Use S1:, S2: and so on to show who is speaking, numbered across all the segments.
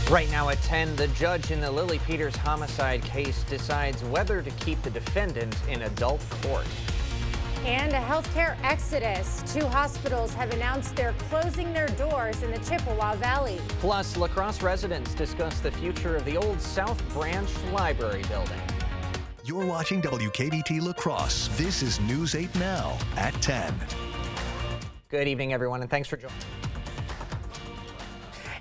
S1: Right now at 10, the judge in the Lily Peters homicide case decides whether to keep the defendant in adult court.
S2: And a healthcare exodus. 2 hospitals have announced they're closing their doors in the Chippewa Valley.
S1: Plus, La Crosse residents discuss the future of the old South Branch Library building.
S3: You're watching WKBT La Crosse. This is News 8 Now at 10.
S1: Good evening, everyone, and thanks for joining.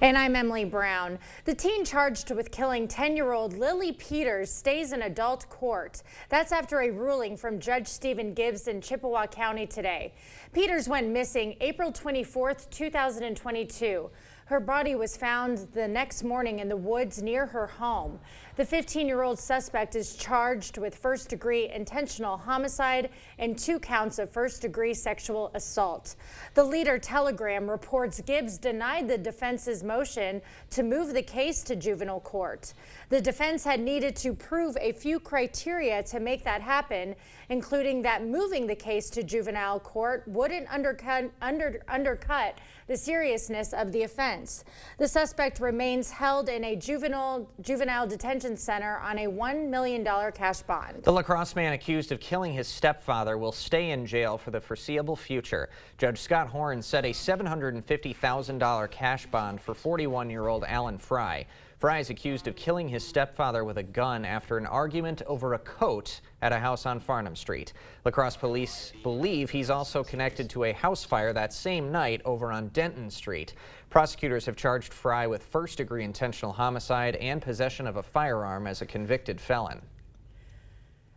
S2: And I'm Emily Brown. The teen charged with killing 10-year-old Lily Peters stays in adult court. That's after a ruling from Judge Stephen Gibbs in Chippewa County today. Peters went missing April 24th, 2022. Her body was found the next morning in the woods near her home. The 15-year-old suspect is charged with first-degree intentional homicide and 2 counts of first-degree sexual assault. The Leader-Telegram reports Gibbs denied the defense's motion to move the case to juvenile court. The defense had needed to prove a few criteria to make that happen, including that moving the case to juvenile court wouldn't undercut the seriousness of the offense. The suspect remains held in a juvenile detention center on a $1 million cash bond.
S1: The La Crosse man accused of killing his stepfather will stay in jail for the foreseeable future. Judge Scott Horn set a $750,000 cash bond for 41-year-old Alan Fry. Fry is accused of killing his stepfather with a gun after an argument over a coat at a house on Farnham Street. La Crosse police believe he's also connected to a house fire that same night over on Denton Street. Prosecutors have charged Fry with first-degree intentional homicide and possession of a firearm as a convicted felon.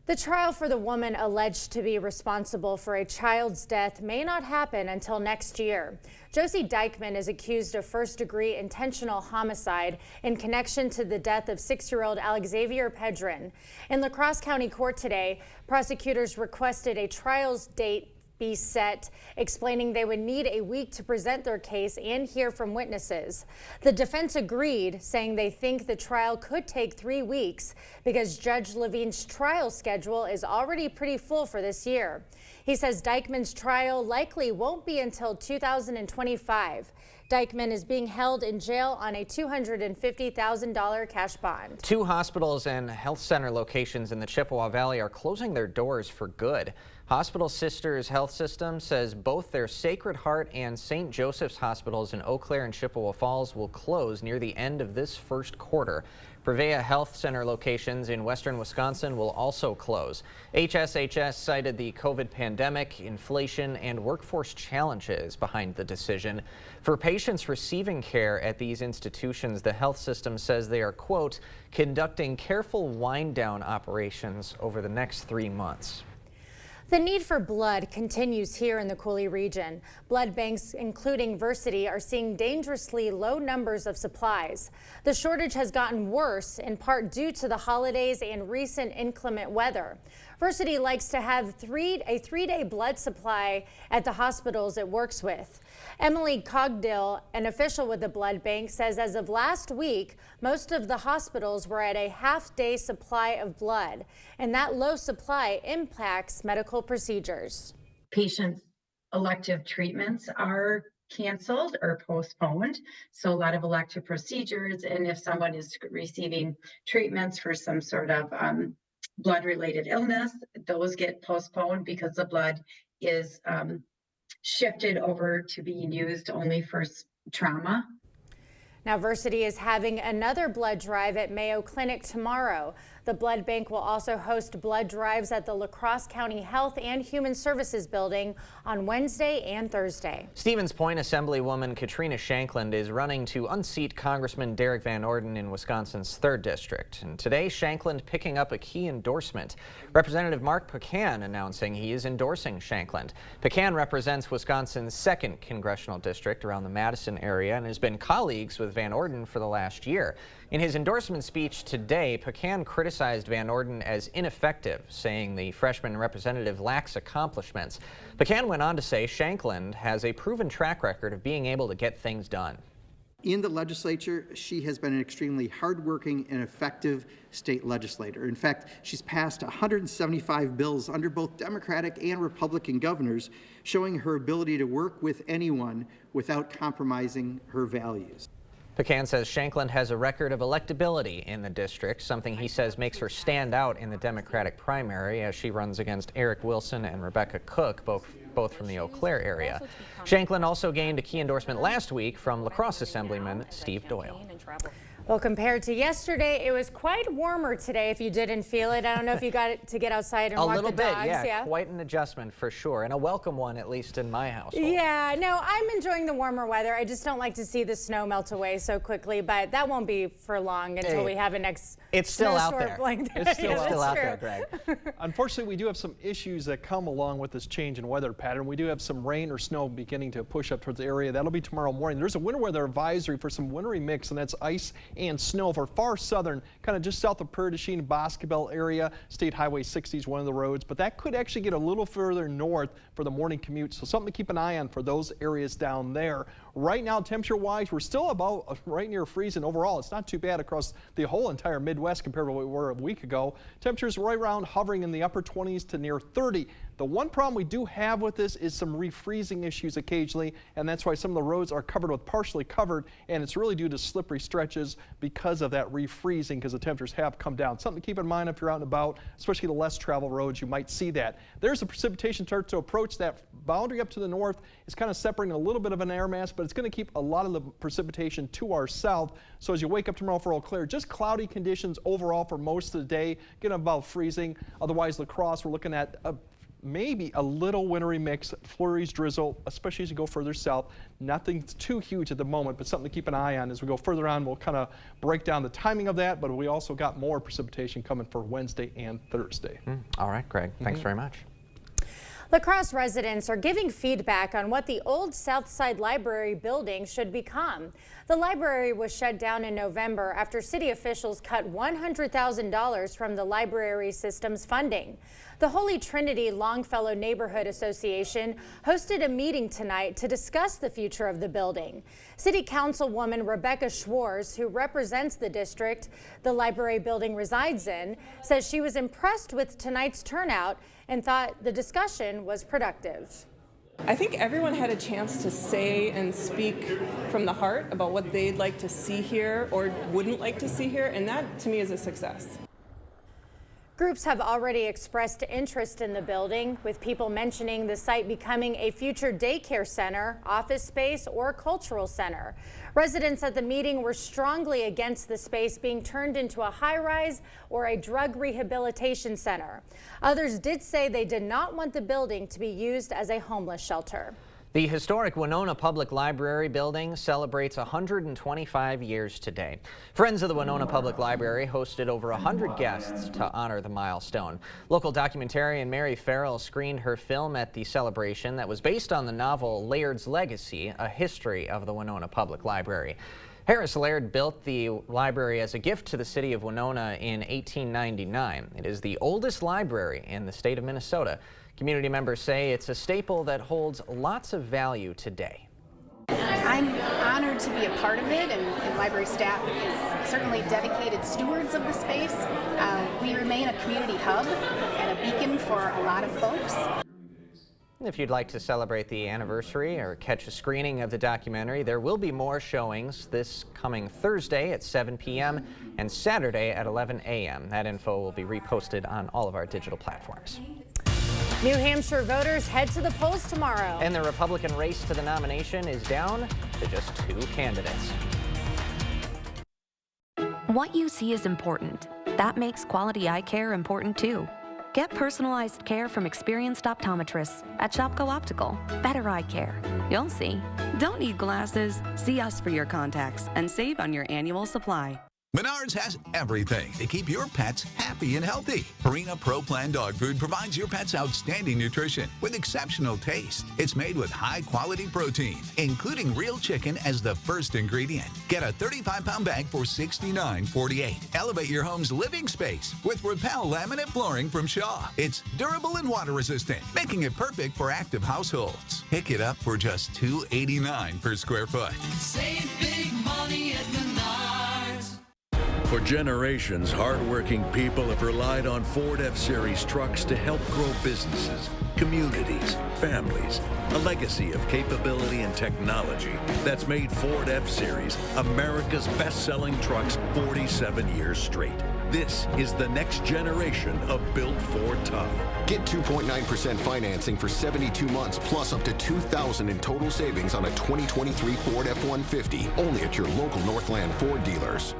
S2: The trial for the woman alleged to be responsible for a child's death may not happen until next year. Josie Dykman is accused of first-degree intentional homicide in connection to the death of 6-year-old Alexavier Pedrin. In La Crosse County Court today, prosecutors requested a trial's date be set, explaining they would need a week to present their case and hear from witnesses. The defense agreed, saying they think the trial could take 3 weeks because Judge Levine's trial schedule is already pretty full for this year. He says Dykman's trial likely won't be until 2025. Dykman is being held in jail on a $250,000 cash bond.
S1: 2 hospitals and health center locations in the Chippewa Valley are closing their doors for good. Hospital Sisters Health System says both their Sacred Heart and St. Joseph's hospitals in Eau Claire and Chippewa Falls will close near the end of this first quarter. Prevea Health Center locations in western Wisconsin will also close. HSHS cited the COVID pandemic, inflation, and workforce challenges behind the decision. For patients receiving care at these institutions, the health system says they are, quote, conducting careful wind-down operations over the next 3 months.
S2: The need for blood continues here in the Coulee region. Blood banks, including Versiti, are seeing dangerously low numbers of supplies. The shortage has gotten worse, in part due to the holidays and recent inclement weather. Versiti likes to have a 3-day blood supply at the hospitals it works with. Emily Cogdill, an official with the blood bank, says as of last week, most of the hospitals were at a half-day supply of blood, and that low supply impacts medical procedures.
S4: Patients' elective treatments are canceled or postponed, so a lot of elective procedures, and if someone is receiving treatments for some sort of blood-related illness, those get postponed because the blood is shifted over to being used only for trauma.
S2: Now, Versiti is having another blood drive at Mayo Clinic tomorrow. The blood bank will also host blood drives at the La Crosse County Health and Human Services building on Wednesday and Thursday.
S1: Stevens Point Assemblywoman Katrina Shankland is running to unseat Congressman Derek Van Orden in Wisconsin's 3rd District. And today, Shankland picking up a key endorsement. Representative Mark Pecan announcing he is endorsing Shankland. Pecan represents Wisconsin's 2nd congressional district around the Madison area and has been colleagues with Van Orden for the last year. In his endorsement speech today, Pecan criticized Van Orden as ineffective, saying the freshman representative lacks accomplishments. Pecan went on to say Shankland has a proven track record of being able to get things done.
S5: In the legislature, she has been an extremely hardworking and effective state legislator. In fact, she's passed 175 bills under both Democratic and Republican governors, showing her ability to work with anyone without compromising her values.
S1: Pecan says Shankland has a record of electability in the district, something he says makes her stand out in the Democratic primary as she runs against Eric Wilson and Rebecca Cook, both from the Eau Claire area. Shankland also gained a key endorsement last week from La Crosse Assemblyman Steve Doyle.
S2: Well, compared to yesterday, it was quite warmer today if you didn't feel it. I don't know if you got to get outside and walk the dogs.
S1: A little bit, yeah, quite an adjustment for sure, and a welcome one, at least in my household.
S2: Yeah, no, I'm enjoying the warmer weather. I just don't like to see the snow melt away so quickly, but that won't be for long until we have a next
S1: It's still out there.
S2: It's
S1: still out there, Greg.
S6: Unfortunately, we do have some issues that come along with this change in weather pattern. We do have some rain or snow beginning to push up towards the area. That'll be tomorrow morning. There's a winter weather advisory for some wintry mix, and that's ice and snow for far southern, kind of just south of Prairie du Chien, Boscobel area. State Highway 60 is one of the roads, but that could actually get a little further north for the morning commute, so something to keep an eye on for those areas down there. Right now, temperature-wise, we're still about right near freezing overall. It's not too bad across the whole entire Midwest compared to what we were a week ago. Temperatures right around hovering in the upper 20s to near 30. The one problem we do have with this is some refreezing issues occasionally, and that's why some of the roads are covered with partially covered, and it's really due to slippery stretches because of that refreezing, because the temperatures have come down. Something to keep in mind if you're out and about, especially the less traveled roads, you might see that. There's the precipitation start to approach. That boundary up to the north is kind of separating a little bit of an air mass, but it's going to keep a lot of the precipitation to our south. So as you wake up tomorrow for Eau Claire, just cloudy conditions overall for most of the day, getting about freezing. Otherwise, La Crosse, we're looking at maybe a little wintry mix, flurries, drizzle, especially as you go further south. Nothing too huge at the moment, but something to keep an eye on. As we go further on, we'll kind of break down the timing of that, but we also got more precipitation coming for Wednesday and Thursday.
S1: All right, Greg, thanks very much.
S2: La Crosse residents are giving feedback on what the old Southside Library building should become. The library was shut down in November after city officials cut $100,000 from the library system's funding. The Holy Trinity Longfellow Neighborhood Association hosted a meeting tonight to discuss the future of the building. City Councilwoman Rebecca Schwarz, who represents the district the library building resides in, says she was impressed with tonight's turnout and thought the discussion was productive.
S7: I think everyone had a chance to say and speak from the heart about what they'd like to see here or wouldn't like to see here, and that to me is a success.
S2: Groups have already expressed interest in the building, with people mentioning the site becoming a future daycare center, office space, or cultural center. Residents at the meeting were strongly against the space being turned into a high-rise or a drug rehabilitation center. Others did say they did not want the building to be used as a homeless shelter.
S1: The historic Winona Public Library building celebrates 125 years today. Friends of the Winona Public Library hosted over 100 guests to honor the milestone. Local documentarian Mary Farrell screened her film at the celebration that was based on the novel Laird's Legacy, a history of the Winona Public Library. Harris Laird built the library as a gift to the city of Winona in 1899. It is the oldest library in the state of Minnesota. Community members say it's a staple that holds lots of value today.
S8: I'm honored to be a part of it, and library staff is certainly dedicated stewards of the space. We remain a community hub and a beacon for a lot of folks.
S1: If you'd like to celebrate the anniversary or catch a screening of the documentary, there will be more showings this coming Thursday at 7 p.m. and Saturday at 11 a.m. That info will be reposted on all of our digital platforms.
S2: New Hampshire voters head to the polls tomorrow.
S1: And the Republican race to the nomination is down to just 2 candidates.
S9: What you see is important. That makes quality eye care important too. Get personalized care from experienced optometrists at Shopko Optical. Better eye care. You'll see. Don't need glasses? See us for your contacts and save on your annual supply.
S10: Menards has everything to keep your pets happy and healthy. Purina Pro Plan dog food provides your pets outstanding nutrition with exceptional taste. It's made with high-quality protein, including real chicken as the first ingredient. Get a 35-pound bag for $69.48. Elevate your home's living space with Repel laminate flooring from Shaw. It's durable and water-resistant, making it perfect for active households. Pick it up for just $2.89 per square foot.
S11: Save big money at Menards. For generations, hardworking people have relied on Ford F-Series trucks to help grow businesses, communities, families. A legacy of capability and technology that's made Ford F-Series America's best-selling trucks 47 years straight. This is the next generation of Built Ford Tough.
S12: Get 2.9% financing for 72 months plus up to $2,000 in total savings on a 2023 Ford F-150 only at your local Northland Ford dealers.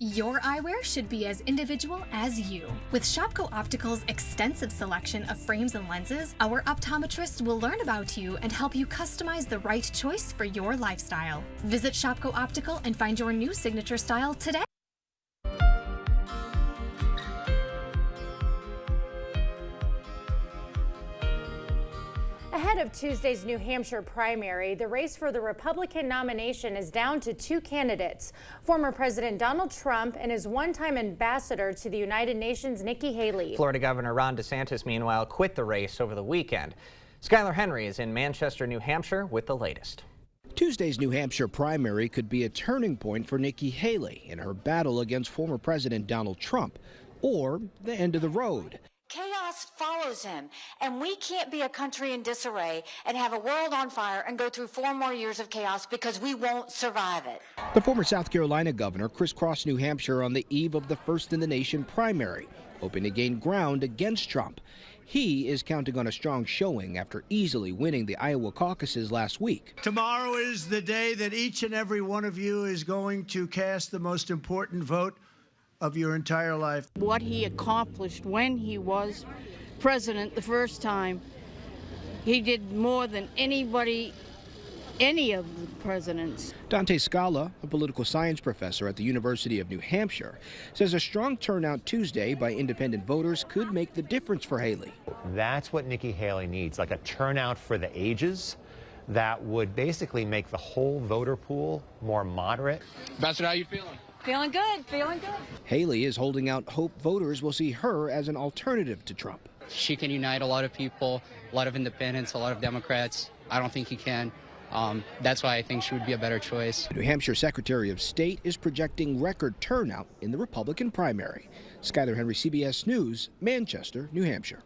S13: Your eyewear should be as individual as you. With Shopko Optical's extensive selection of frames and lenses, our optometrist will learn about you and help you customize the right choice for your lifestyle. Visit Shopko Optical and find your new signature style today.
S2: Ahead of Tuesday's New Hampshire primary, the race for the Republican nomination is down to two candidates, former President Donald Trump and his one-time ambassador to the United Nations, Nikki Haley.
S1: Florida Governor Ron DeSantis, meanwhile, quit the race over the weekend. Skylar Henry is in Manchester, New Hampshire with the latest.
S14: Tuesday's New Hampshire primary could be a turning point for Nikki Haley in her battle against former President Donald Trump, or the end of the road.
S15: Chaos follows him, and we can't be a country in disarray and have a world on fire and go through 4 more years of chaos because we won't survive it.
S14: The former South Carolina governor crisscrossed New Hampshire on the eve of the first in the nation primary, hoping to gain ground against Trump. He is counting on a strong showing after easily winning the Iowa caucuses last week.
S16: Tomorrow is the day that each and every one of you is going to cast the most important vote of your entire life.
S17: What he accomplished when he was president the first time, he did more than anybody, any of the presidents.
S14: Dante Scala, a political science professor at the University of New Hampshire, says a strong turnout Tuesday by independent voters could make the difference for Haley.
S18: That's what Nikki Haley needs, like a turnout for the ages that would basically make the whole voter pool more moderate.
S19: Ambassador, how you feeling?
S15: Feeling good, feeling good.
S14: Haley is holding out hope voters will see her as an alternative to Trump.
S19: She can unite a lot of people, a lot of independents, a lot of Democrats. I don't think he can. That's why I think she would be a better choice.
S14: The New Hampshire Secretary of State is projecting record turnout in the Republican primary. Skylar Henry, CBS News, Manchester, New Hampshire.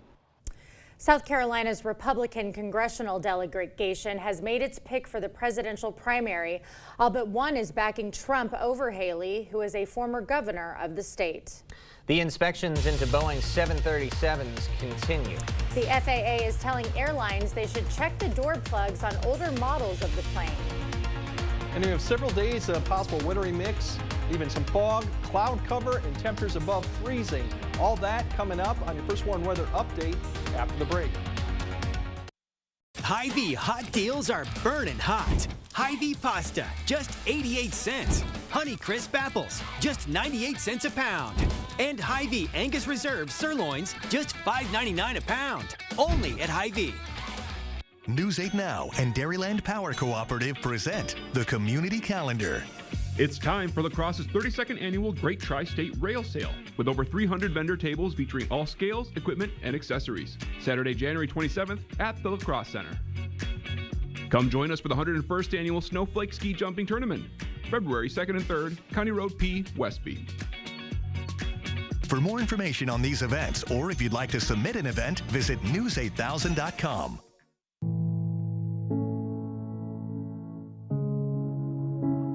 S2: South Carolina's Republican congressional delegation has made its pick for the presidential primary. All but one is backing Trump over Haley, who is a former governor of the state.
S1: The inspections into Boeing 737s continue.
S2: The FAA is telling airlines they should check the door plugs on older models of the plane.
S6: And we have several days of possible wintry mix, even some fog, cloud cover, and temperatures above freezing. All that coming up on your First Warn Weather Update after the break.
S20: Hy-Vee hot deals are burning hot. Hy-Vee pasta, just 88 cents. Honey Crisp apples, just 98 cents a pound. And Hy-Vee Angus Reserve sirloins, just $5.99 a pound. Only at Hy-Vee.
S3: News 8 Now and Dairyland Power Cooperative present the Community Calendar.
S21: It's time for La Crosse's 32nd annual Great Tri-State Rail Sale, with over 300 vendor tables featuring all scales, equipment, and accessories. Saturday, January 27th at the La Crosse Center. Come join us for the 101st annual Snowflake Ski Jumping Tournament, February 2nd and 3rd, County Road P, Westby.
S3: For more information on these events, or if you'd like to submit an event, visit news8000.com.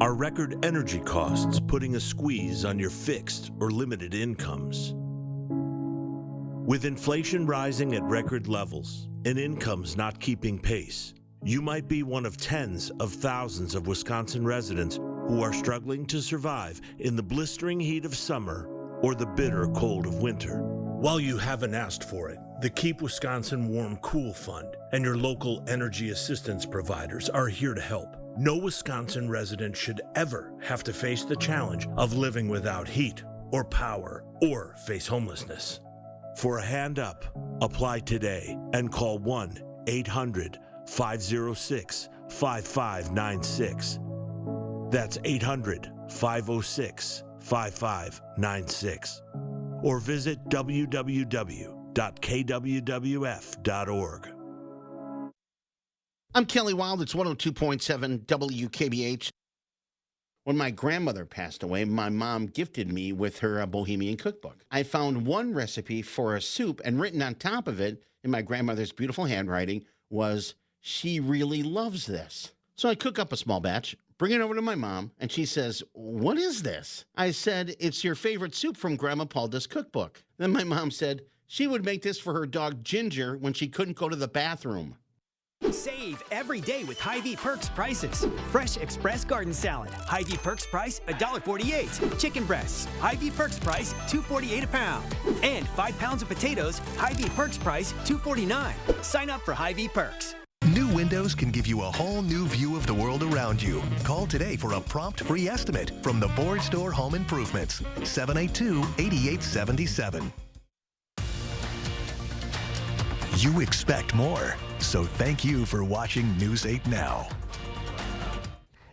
S22: Are record energy costs putting a squeeze on your fixed or limited incomes? With inflation rising at record levels and incomes not keeping pace, you might be one of tens of thousands of Wisconsin residents who are struggling to survive in the blistering heat of summer or the bitter cold of winter. While you haven't asked for it, the Keep Wisconsin Warm Cool Fund and your local energy assistance providers are here to help. No Wisconsin resident should ever have to face the challenge of living without heat or power or face homelessness. For a hand up, apply today and call 1-800-506-5596. That's 800-506-5596. Or visit www.kwwf.org.
S23: I'm Kelly Wild. It's 102.7 WKBH.
S4: When my grandmother passed away, my mom gifted me with her Bohemian cookbook. I found one recipe for a soup, and written on top of it in my grandmother's beautiful handwriting was, "She really loves this." So I cook up a small batch, bring it over to my mom, and she says, "What is this?" I said, "It's your favorite soup from Grandma Palda's cookbook." Then my mom said she would make this for her dog Ginger when she couldn't go to the bathroom.
S20: Save every day with Hy-Vee Perks prices. Fresh Express Garden Salad, Hy-Vee Perks price $1.48. Chicken breasts, Hy-Vee Perks price $2.48 a pound. And 5 pounds of potatoes, Hy-Vee Perks price $2.49. Sign up for Hy-Vee Perks.
S3: New windows can give you a whole new view of the world around you. Call today for a prompt free estimate from the Board Store Home Improvements, 782-8877. You expect more, so thank you for watching News 8 Now.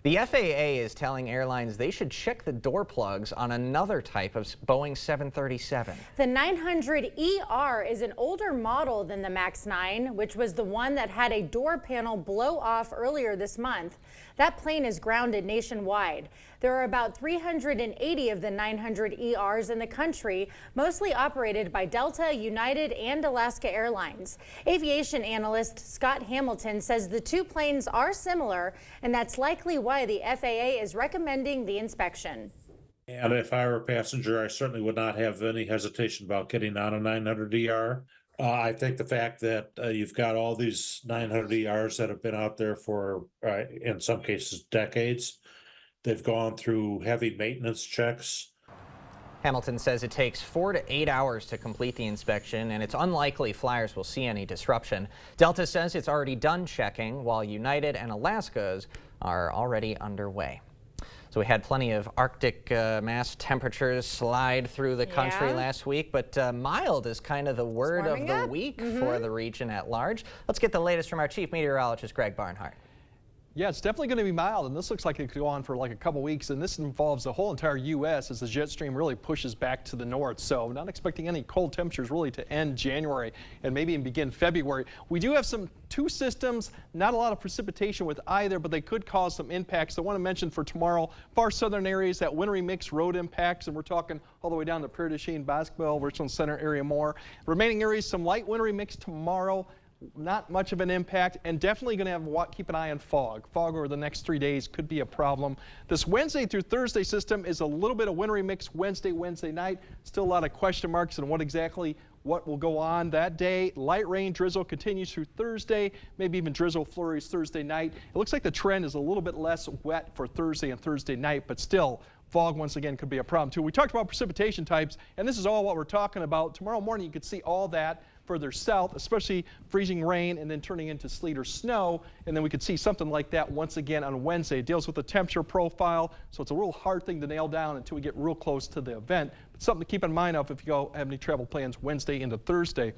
S1: The FAA is telling airlines they should check the door plugs on another type of Boeing 737.
S2: The 900ER is an older model than the MAX 9, which was the one that had a door panel blow off earlier this month. That plane is grounded nationwide. There are about 380 of the 900ERs in the country, mostly operated by Delta, United, and Alaska Airlines. Aviation analyst Scott Hamilton says the two planes are similar, and that's likely why the FAA is recommending the inspection.
S5: And if I were a passenger, I certainly would not have any hesitation about getting on a 900ER. I think the fact that you've got all these 900ERs that have been out there for, in some cases, decades, they've gone through heavy maintenance checks.
S1: Hamilton says it takes 4 to 8 hours to complete the inspection, and it's unlikely flyers will see any disruption. Delta says it's already done checking, while United and Alaska's are already underway. So we had plenty of Arctic mass temperatures slide through the country last week, but mild is kind of the word of the week for the region at large. Let's get the latest from our chief meteorologist, Greg Barnhart.
S6: Yeah, it's definitely going to be mild, and this looks like it could go on for like a couple weeks, and this involves the whole entire U.S. as the jet stream really pushes back to the north. So not expecting any cold temperatures really to end January and maybe even begin February. We do have two systems, not a lot of precipitation with either, but they could cause some impacts. I want to mention for tomorrow, far southern areas, that wintry mix road impacts, and we're talking all the way down to Prairie du Chien, Bosqueville, Richland Center area more. Remaining areas, some light wintry mix tomorrow. Not much of an impact, and definitely going to have keep an eye on fog. Fog over the next 3 days could be a problem. This Wednesday through Thursday system is a little bit of wintry mix Wednesday night. Still a lot of question marks on what will go on that day. Light rain drizzle continues through Thursday, maybe even drizzle flurries Thursday night. It looks like the trend is a little bit less wet for Thursday and Thursday night, but still fog once again could be a problem too. We talked about precipitation types, and this is all what we're talking about. Tomorrow morning you could see all that further south, especially freezing rain and then turning into sleet or snow, and then we could see something like that once again on Wednesday. It deals with the temperature profile, so it's a real hard thing to nail down until we get real close to the event, but something to keep in mind of if you have any travel plans Wednesday into Thursday.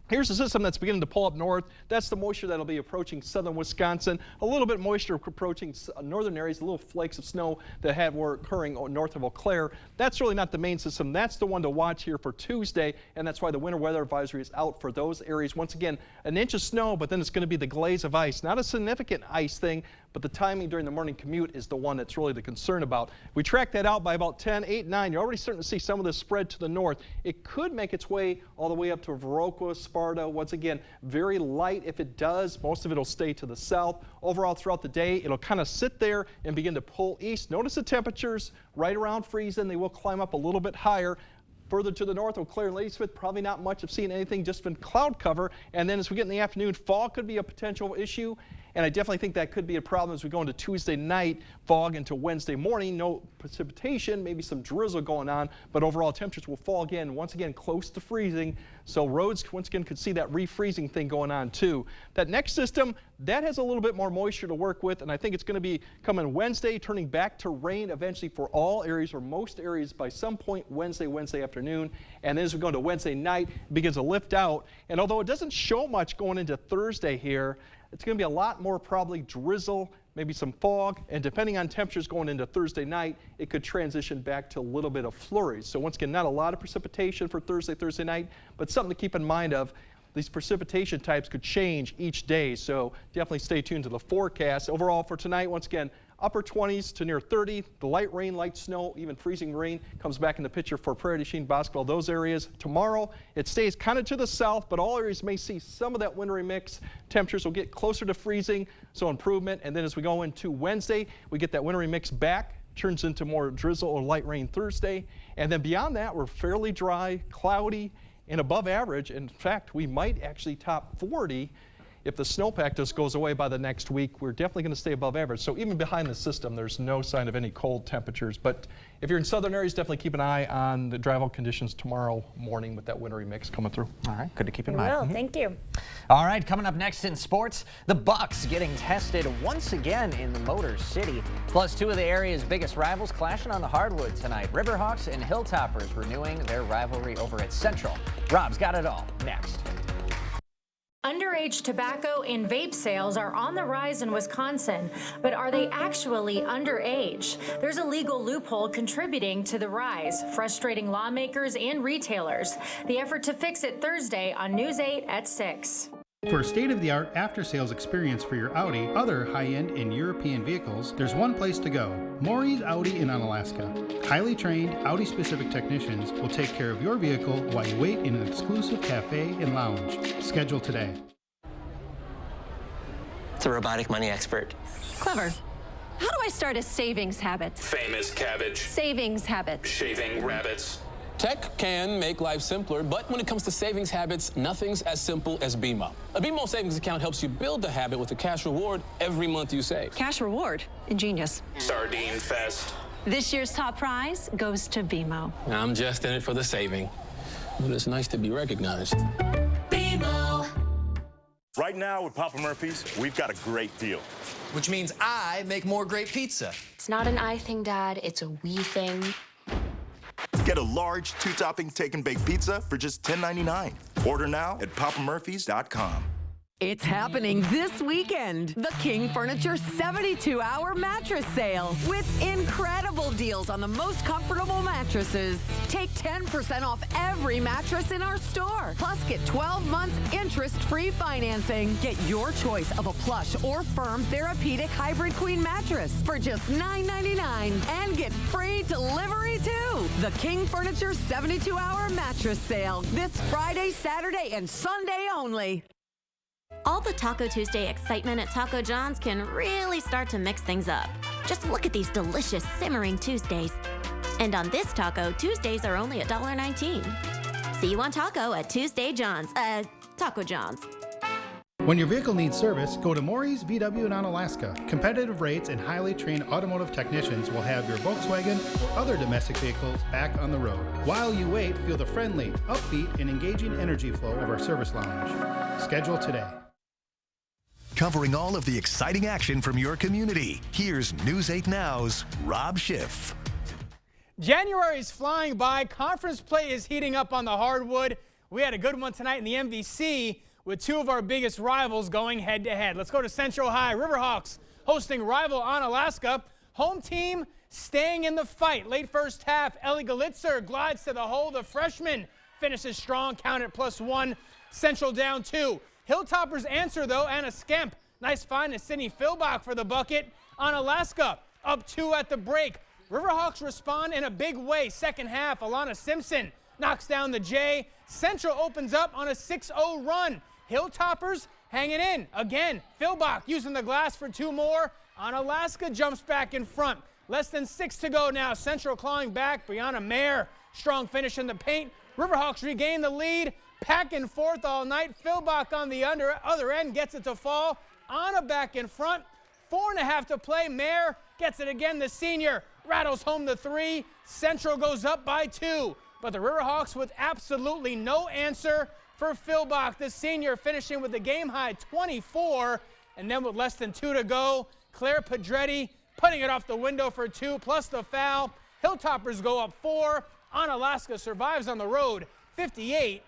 S6: Here's the system that's beginning to pull up north. That's the moisture that'll be approaching southern Wisconsin. A little bit moisture approaching northern areas, little flakes of snow that were occurring north of Eau Claire. That's really not the main system. That's the one to watch here for Tuesday, and that's why the winter weather advisory is out for those areas. Once again, an inch of snow, but then it's going to be the glaze of ice. Not a significant ice thing, but the timing during the morning commute is the one that's really the concern about. We track that out by about 10, 8, 9. You're already starting to see some of this spread to the north. It could make its way all the way up to Viroqua, Sparta. Once again, very light if it does. Most of it will stay to the south. Overall, throughout the day, it'll kind of sit there and begin to pull east. Notice the temperatures right around freezing. They will climb up a little bit higher. Further to the north, Eau Claire and Ladysmith, probably not much of seeing anything, just been cloud cover. And then as we get in the afternoon, fog could be a potential issue. And I definitely think that could be a problem as we go into Tuesday night, fog into Wednesday morning. No precipitation, maybe some drizzle going on, but overall temperatures will fall again, once again, close to freezing. So roads, once again, could see that refreezing thing going on too. That next system, that has a little bit more moisture to work with, and I think it's going to be coming Wednesday, turning back to rain eventually for all areas or most areas by some point Wednesday afternoon. And then as we go into Wednesday night, it begins to lift out. And although it doesn't show much going into Thursday here, it's going to be a lot more probably drizzle, maybe some fog, and depending on temperatures going into Thursday night, it could transition back to a little bit of flurries. So once again, not a lot of precipitation for Thursday night, but something to keep in mind of. These precipitation types could change each day, so definitely stay tuned to the forecast. Overall for tonight, once again, upper 20s to near 30. The light rain, light snow, even freezing rain comes back in the picture for Prairie du Chien, Bosqueville, those areas. Tomorrow, it stays kind of to the south, but all areas may see some of that wintry mix. Temperatures will get closer to freezing, so improvement. And then as we go into Wednesday, we get that wintry mix back, turns into more drizzle or light rain Thursday. And then beyond that, we're fairly dry, cloudy, and above average. In fact, we might actually top 40 if the snowpack just goes away by the next week. We're definitely going to stay above average. So even behind the system, there's no sign of any cold temperatures. But if you're in southern areas, definitely keep an eye on the dry conditions tomorrow morning with that wintry mix coming through.
S1: All right, good to keep in
S2: I
S1: mind.
S2: will. Thank you.
S1: All right, coming up next in sports, the Bucks getting tested once again in the Motor City. Plus, two of the area's biggest rivals clashing on the hardwood tonight. Riverhawks and Hilltoppers renewing their rivalry over at Central. Rob's got it all next.
S7: Underage tobacco and vape sales are on the rise in Wisconsin, but are they actually underage? There's a legal loophole contributing to the rise, frustrating lawmakers and retailers. The effort to fix it Thursday on News 8 at 6.
S8: For a state-of-the-art after-sales experience for your Audi, other high-end and European vehicles, there's one place to go, Maury's Audi in Onalaska. Highly trained, Audi-specific technicians will take care of your vehicle while you wait in an exclusive cafe and lounge. Schedule today.
S23: It's a robotic money expert.
S24: Clever. How do I start a savings habit?
S25: Famous cabbage.
S24: Savings habit.
S25: Shaving rabbits.
S26: Tech can make life simpler, but when it comes to savings habits, nothing's as simple as BMO. A BMO savings account helps you build a habit with a cash reward every month you save.
S24: Cash reward. Ingenious.
S25: Sardine Fest.
S24: This year's top prize goes to BMO.
S26: I'm just in it for the saving, but it's nice to be recognized.
S27: BMO. Right now with Papa Murphy's, we've got a great deal.
S28: Which means I make more great pizza.
S29: It's not an I thing, Dad. It's a we thing.
S27: Get a large 2-topping take and bake pizza for just $10.99. Order now at papamurphys.com.
S30: It's happening this weekend. The King Furniture 72-hour mattress sale with incredible deals on the most comfortable mattresses. Take 10% off every mattress in our store. Plus, get 12 months interest-free financing. Get your choice of a plush or firm therapeutic hybrid queen mattress for just $9.99 and get free delivery too. The King Furniture 72-hour mattress sale this Friday, Saturday, and Sunday only.
S9: All the Taco Tuesday excitement at Taco John's can really start to mix things up. Just look at these delicious simmering Tuesdays. And on this taco, Tuesdays are only $1.19. See you on taco at Tuesday John's, Taco John's.
S8: When your vehicle needs service, go to Maury's VW in Onalaska. Competitive rates and highly trained automotive technicians will have your Volkswagen or other domestic vehicles back on the road. While you wait, feel the friendly, upbeat, and engaging energy flow of our service lounge. Schedule today.
S3: Covering all of the exciting action from your community, here's News 8 Now's Rob Schiff.
S31: January is flying by. Conference play is heating up on the hardwood. We had a good one tonight in the MVC with two of our biggest rivals going head-to-head. Let's go to Central High. Riverhawks hosting rival Onalaska. Home team staying in the fight. Late first half, Ellie Galitzer glides to the hole. The freshman finishes strong, count it +1. Central down 2. Hilltoppers answer, though. Anna Skemp. Nice find to Sydney Philbach for the bucket. Onalaska up 2 at the break. Riverhawks respond in a big way. Second half, Alana Simpson knocks down the J. Central opens up on a 6-0 run. Hilltoppers hanging in. Again, Philbach using the glass for 2 more. Onalaska jumps back in front. Less than 6 to go now. Central clawing back. Brianna Mayer, strong finish in the paint. Riverhawks regain the lead. Back and forth all night. Philbach on the other end gets it to fall. Anna back in front. 4.5 to play. Mayer gets it again. The senior rattles home the 3. Central goes up by 2. But the Riverhawks with absolutely no answer for Philbach. The senior finishing with the game-high 24. And then with less than 2 to go, Claire Pedretti putting it off the window for 2, plus the foul. Hilltoppers go up 4. Onalaska survives on the road, 58-50.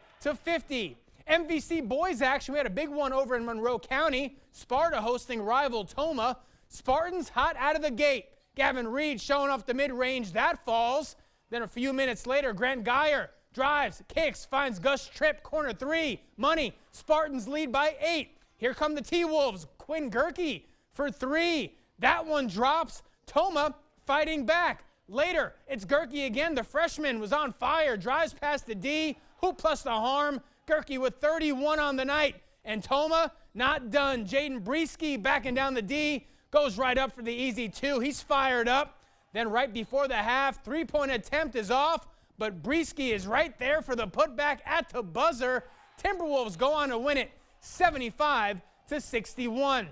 S31: MVC boys action, we had a big one over in Monroe County. Sparta hosting rival Toma. Spartans hot out of the gate. Gavin Reed showing off the mid-range. That falls. Then a few minutes later, Grant Geyer drives, kicks, finds Gus Tripp, corner 3. Money. Spartans lead by 8. Here come the T-Wolves. Quinn Gerke for 3. That one drops. Toma fighting back. Later, it's Gerke again. The freshman was on fire, drives past the D, hoop plus the harm. Gerke with 31 on the night. And Toma, not done. Jaden Brieske backing down the D, goes right up for the easy 2. He's fired up. Then right before the half, three-point attempt is off, but Brieske is right there for the putback at the buzzer. Timberwolves go on to win it 75-61.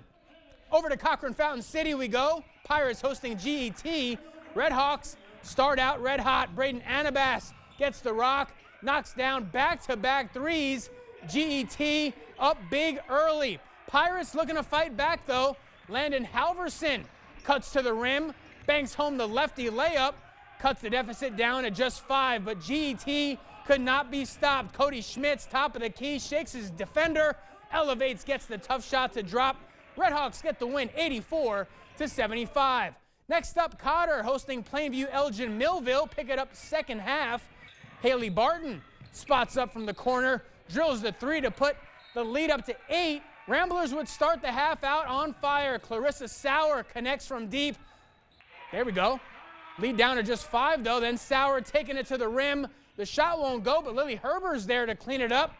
S31: Over to Cochran Fountain City we go. Pirates hosting GET. Redhawks start out red hot. Braden Anabas gets the rock, knocks down back-to-back threes. GET up big early. Pirates looking to fight back though. Landon Halverson cuts to the rim, banks home the lefty layup, cuts the deficit down at just 5, but GET could not be stopped. Cody Schmitz, top of the key, shakes his defender, elevates, gets the tough shot to drop. Redhawks get the win 84-75. Next up, Cotter hosting Plainview Elgin Millville, pick it up second half. Haley Barton spots up from the corner, drills the 3 to put the lead up to 8. Ramblers would start the half out on fire. Clarissa Sauer connects from deep. There we go. Lead down to just 5 though, then Sauer taking it to the rim. The shot won't go, but Lily Herber's there to clean it up.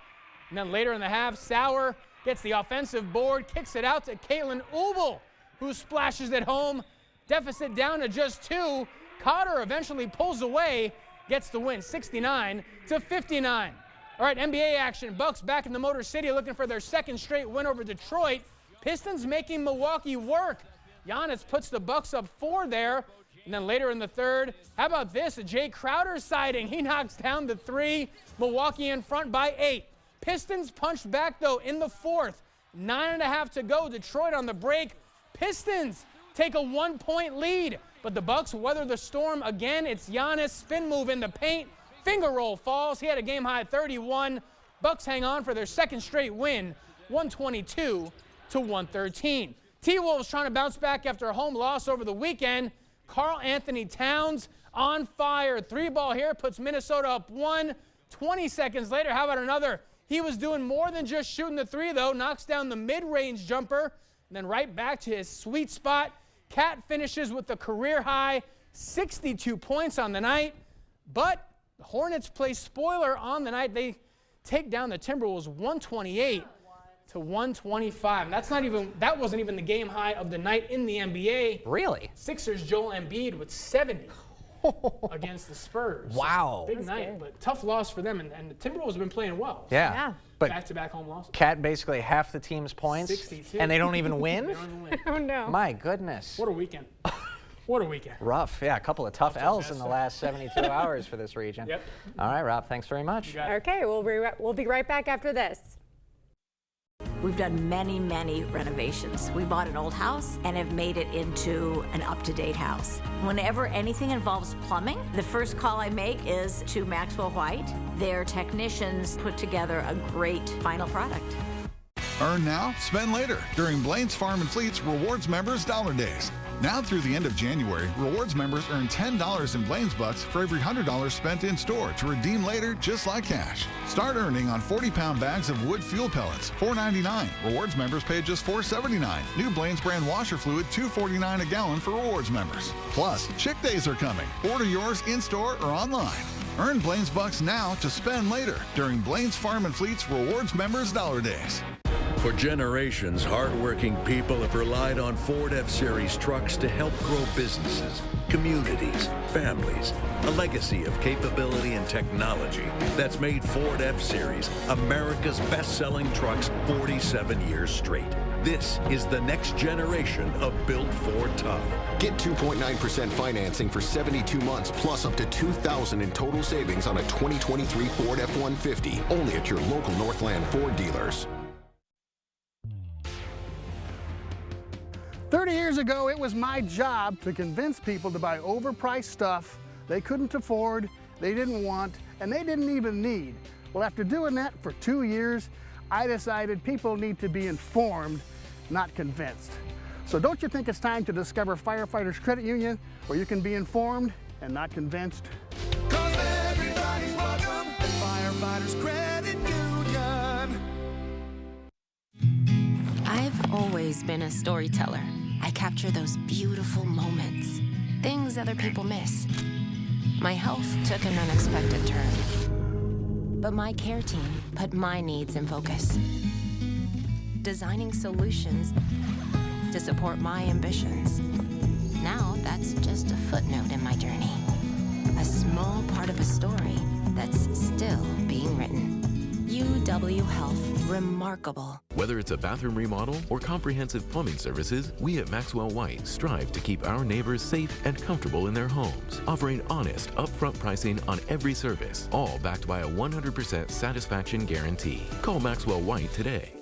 S31: And then later in the half, Sauer gets the offensive board, kicks it out to Caitlin Ubel, who splashes it home. Deficit down to just 2. Cotter eventually pulls away, gets the win 69-59. All right, NBA action. Bucks back in the Motor City looking for their second straight win over Detroit. Pistons making Milwaukee work. Giannis puts the Bucks up 4 there. And then later in the third, how about this? A Jay Crowder sighting. He knocks down the 3. Milwaukee in front by 8. Pistons punched back, though, in the fourth. 9.5 to go. Detroit on the break. Pistons take a 1-point lead. But the Bucks weather the storm again. It's Giannis, spin move in the paint. Finger roll falls. He had a game-high 31. Bucks hang on for their second straight win, 122-113. T-Wolves trying to bounce back after a home loss over the weekend. Karl Anthony Towns on fire. 3-ball here puts Minnesota up 1. 20 seconds later, how about another? He was doing more than just shooting the 3, though. Knocks down the mid-range jumper. And then right back to his sweet spot. Cat finishes with the career-high 62 points on the night. But the Hornets play spoiler on the night. They take down the Timberwolves 128-125. That wasn't even the game high of the night in the NBA.
S1: Really?
S31: Sixers Joel Embiid with 70 against the Spurs.
S1: Wow.
S31: Big night, but tough loss for them. And the Timberwolves have been playing well.
S1: Yeah. But
S31: back-to-back home losses.
S1: Cat basically half the team's points.
S31: 62.
S1: And they don't even win?
S31: They don't even win.
S2: Oh, no.
S1: My goodness.
S31: What a weekend. What a weekend.
S1: Rough. Yeah, a couple of tough L's in the last 72 hours for this region.
S31: Yep.
S1: All right, Rob, thanks very much.
S2: Okay, we'll be right back after this.
S10: We've done many, many renovations. We bought an old house and have made it into an up-to-date house. Whenever anything involves plumbing, the first call I make is to Maxwell White. Their technicians put together a great final product.
S11: Earn now, spend later during Blaine's Farm and Fleet's Rewards Members Dollar Days. Now through the end of January, Rewards members earn $10 in Blaine's Bucks for every $100 spent in store to redeem later just like cash. Start earning on 40-pound bags of wood fuel pellets, $4.99. Rewards members pay just $4.79. New Blaine's brand washer fluid, $2.49 a gallon for Rewards members. Plus, Chick Days are coming. Order yours in-store or online. Earn Blaine's Bucks now to spend later during Blaine's Farm and Fleet's Rewards Members Dollar Days.
S22: For generations, hardworking people have relied on Ford F-Series trucks to help grow businesses, communities, families. A legacy of capability and technology that's made Ford F-Series America's best-selling trucks 47 years straight. This is the next generation of Built Ford Tough.
S12: Get 2.9% financing for 72 months, plus up to $2,000 in total savings on a 2023 Ford F-150, only at your local Northland Ford dealers.
S13: 30 years ago, it was my job to convince people to buy overpriced stuff they couldn't afford, they didn't want, and they didn't even need. Well, after doing that for 2 years, I decided people need to be informed, not convinced. So don't you think it's time to discover Firefighters Credit Union, where you can be informed and not convinced?
S14: 'Cause everybody's welcome at Firefighters Credit Union.
S29: I've always been a storyteller. I capture those beautiful moments, things other people miss. My health took an unexpected turn, but my care team put my needs in focus, designing solutions to support my ambitions. Now that's just a footnote in my journey, a small part of a story that's still being written. UW Health, remarkable.
S4: Whether it's a bathroom remodel or comprehensive plumbing services, we at Maxwell White strive to keep our neighbors safe and comfortable in their homes, offering honest, upfront pricing on every service, all backed by a 100% satisfaction guarantee. Call Maxwell White today.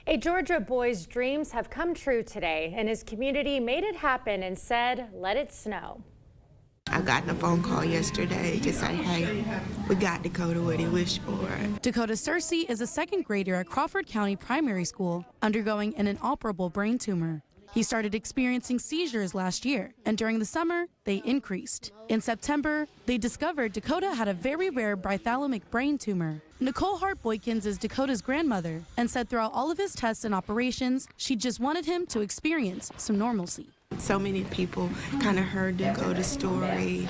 S2: A Georgia boy's dreams have come true today, and his community made it happen and said, let it snow.
S5: I got a phone call yesterday to say, hey, we got Dakota what he wished for.
S6: Dakota Searcy is a second grader at Crawford County Primary School, undergoing an inoperable brain tumor. He started experiencing seizures last year, and during the summer, they increased. In September, they discovered Dakota had a very rare brighthalamic brain tumor. Nicole Hart Boykins is Dakota's grandmother and said throughout all of his tests and operations, she just wanted him to experience some normalcy.
S5: So many people kind of heard Dakota's story,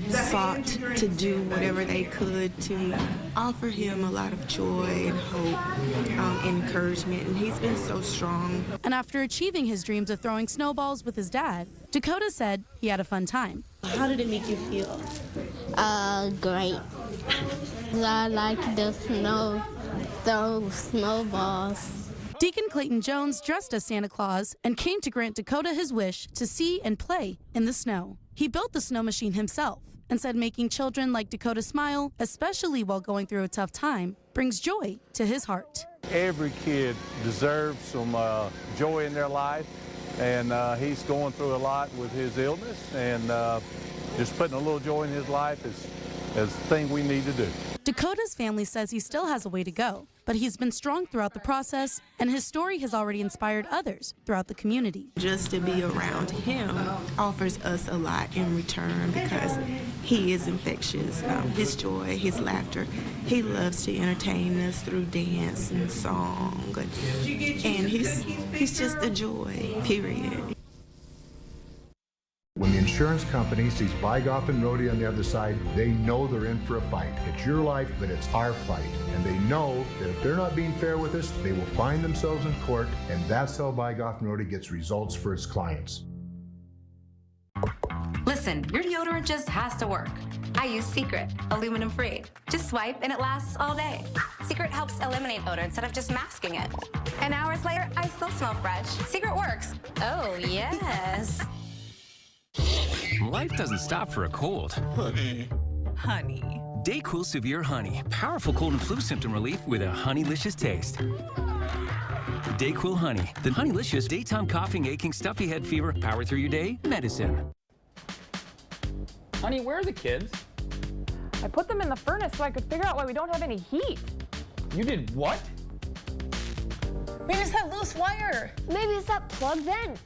S5: sought to do whatever they could to offer him a lot of joy and hope, encouragement, and he's been so strong.
S6: And after achieving his dreams of throwing snowballs with his dad, Dakota said he had a fun time.
S5: How did it make you feel?
S7: Great. I like the snow, those snowballs.
S6: Deacon Clayton Jones dressed as Santa Claus and came to grant Dakota his wish to see and play in the snow. He built the snow machine himself and said making children like Dakota smile, especially while going through a tough time, brings joy to his heart.
S15: Every kid deserves some joy in their life, and he's going through a lot with his illness, and just putting a little joy in his life is the thing we need to do.
S6: Dakota's family says he still has a way to go, but he's been strong throughout the process, and his story has already inspired others throughout the community.
S5: Just to be around him offers us a lot in return because he is infectious. His joy, his laughter, he loves to entertain us through dance and song, and he's just a joy, period.
S16: When the insurance company sees Bygoff and Rohde on the other side, they know they're in for a fight. It's your life, but it's our fight. And they know that if they're not being fair with us, they will find themselves in court, and that's how Bygoff and Rohde gets results for its clients.
S17: Listen, your deodorant just has to work. I use Secret, aluminum free. Just swipe and it lasts all day. Secret helps eliminate odor instead of just masking it. And hours later, I still smell fresh. Secret works. Oh, yes.
S18: Life doesn't stop for a cold.
S19: Honey.
S18: DayQuil Severe Honey. Powerful cold and flu symptom relief with a honeylicious taste. DayQuil Honey. The honeylicious daytime coughing, aching, stuffy head fever, power through your day medicine.
S20: Honey, where are the kids?
S21: I put them in the furnace so I could figure out why we don't have any heat.
S20: You did what?
S21: Maybe it's that loose wire.
S7: Maybe it's that plug vent.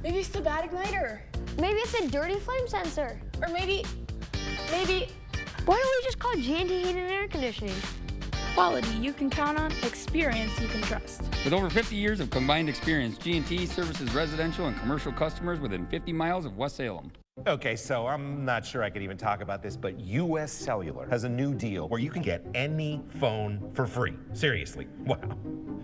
S21: Maybe it's the bad igniter.
S7: Maybe it's a dirty flame sensor.
S21: Or maybe...
S7: Why don't we just call G&T Heating and Air Conditioning?
S21: Quality you can count on, experience you can trust.
S20: With over 50 years of combined experience, G&T services residential and commercial customers within 50 miles of West Salem.
S32: Okay, so I'm not sure I could even talk about this, but US Cellular has a new deal where you can get any phone for free. Seriously, wow.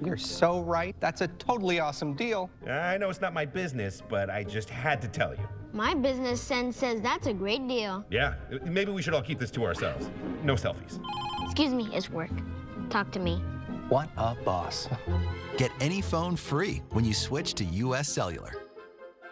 S33: You're so right. That's a totally awesome deal.
S32: I know it's not my business, but I just had to tell you.
S7: My business sense says that's a great deal.
S32: Yeah, maybe we should all keep this to ourselves. No selfies.
S7: Excuse me, it's work. Talk to me.
S34: What a boss. Get any phone free when you switch to US Cellular.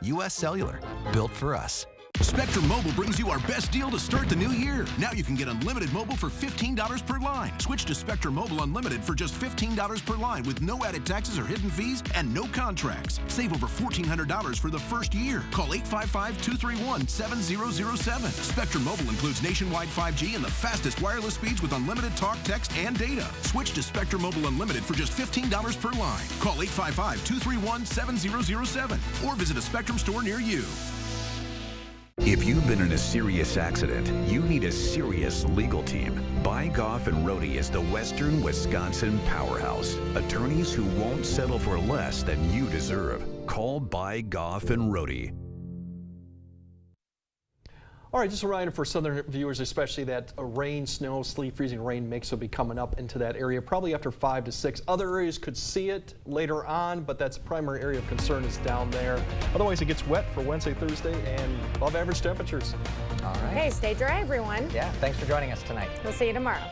S34: US Cellular, built for us.
S35: Spectrum Mobile brings you our best deal to start the new year. Now you can get unlimited mobile for $15 per line. Switch to Spectrum Mobile Unlimited for just $15 per line with no added taxes or hidden fees and no contracts. Save over $1,400 for the first year. Call 855-231-7007. Spectrum Mobile includes nationwide 5G and the fastest wireless speeds with unlimited talk, text, and data. Switch to Spectrum Mobile Unlimited for just $15 per line. Call 855-231-7007 or visit a Spectrum store near you.
S1: If you've been in a serious accident, you need a serious legal team. By Goff and Rohde is the Western Wisconsin powerhouse. Attorneys who won't settle for less than you deserve. Call By Goff and Rohde.
S3: All right, just a reminder for southern viewers especially that rain, snow, sleet, freezing rain mix will be coming up into that area probably after 5 to 6. Other areas could see it later on, but that's primary area of concern is down there. Otherwise, it gets wet for Wednesday, Thursday, and above average temperatures.
S8: All right.
S2: Okay, stay dry, everyone.
S8: Yeah, thanks for joining us tonight.
S2: We'll see you tomorrow.